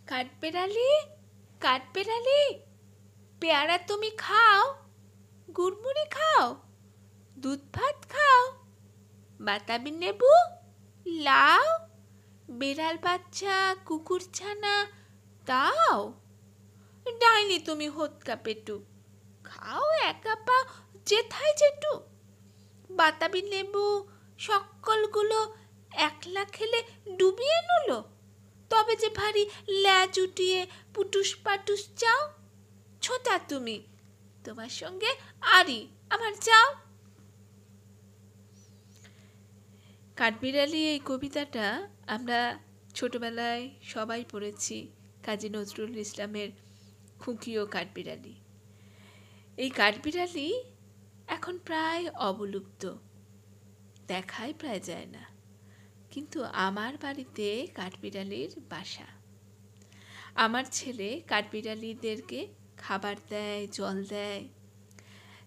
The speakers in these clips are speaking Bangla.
কাঠবেড়ালি, কাঠবেড়ালি, পেয়ারা তুমি খাও, গুড়মুড়ি খাও, দুধ ভাত খাও, বাতাবি লেবু, লাউ, বেড়াল বাচ্চা, কুকুর ছানা দাও। ডাইনি তুমি হোৎকা পেটু, খাও একা পা যেথায় যেটু। বাতাবি লেবু সকলগুলো একলা খেলে ডুবিয়ে নুলো, তবে যে ভারী ল্যাজ উঠিয়ে পুটুস পাটুস চাও। ছোটা তুমি, তোমার সঙ্গে আরি আমার যাও। কাঠবিড়ালি এই কবিতাটা আমরা ছোটবেলায় সবাই পড়েছি কাজী নজরুল ইসলামের খুকি ও কাঠবিড়ালি। এই কাঠবিড়ালি এখন প্রায় অবলুপ্ত, দেখাই প্রায় যায় না, কিন্তু আমার বাড়িতে কাঠবিড়ালির বাসা। আমার ছেলে কাঠবিড়ালিদেরকে খাবার দেয়, জল দেয়,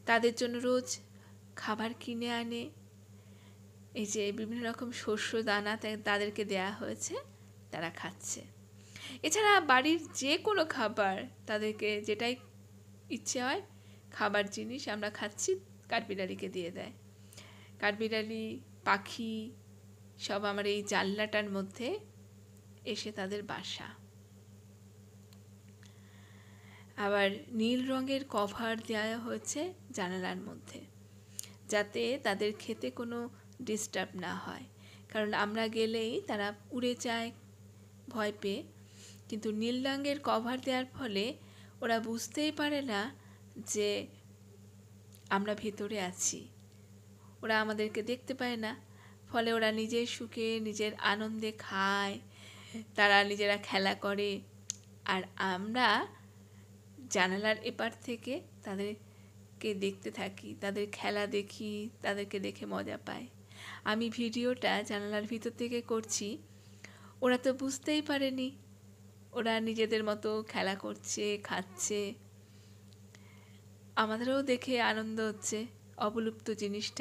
তাদের জন্য রোজ খাবার কিনে আনে। এই যে বিভিন্ন রকম শস্য দানা তাদেরকে দেয়া হয়েছে, তারা খাচ্ছে। এছাড়া বাড়ির যে কোনো খাবার তাদেরকে যেটাই ইচ্ছে হয় খাবার জিনিস আমরা খাচ্ছি, কাঠবিড়ালিকে দিয়ে দেয়। কাঠবিড়ালি পাখি সব আমার এই জানলাটার মধ্যে এসে তাদের বাসা। আবার নীল রঙের কভার দেওয়া হয়েছে জানালার মধ্যে, যাতে তাদের খেতে কোনো ডিস্টার্ব না হয়, কারণ আমরা গেলেই তারা উড়ে যায় ভয় পেয়ে। কিন্তু নীল রঙের কভার দেওয়ার ফলে ওরা বুঝতেই পারে না যে আমরা ভেতরে আছি, ওরা আমাদেরকে দেখতে পায় না। ফলে ওরা নিজের সুখে নিজের আনন্দে খায়, তারা নিজেরা খেলা করে, আর আমরা জানালার এপার থেকে তাদেরকে দেখতে থাকি, তাদের খেলা দেখি, তাদেরকে দেখে মজা পাই। আমি ভিডিওটা জানালার ভিতর থেকে করছি, ওরা তো বুঝতেই পারেনি, ওরা নিজেদের মতো খেলা করছে, খাচ্ছে, আমাদেরও দেখে আনন্দ হচ্ছে অবলুপ্ত জিনিসটা।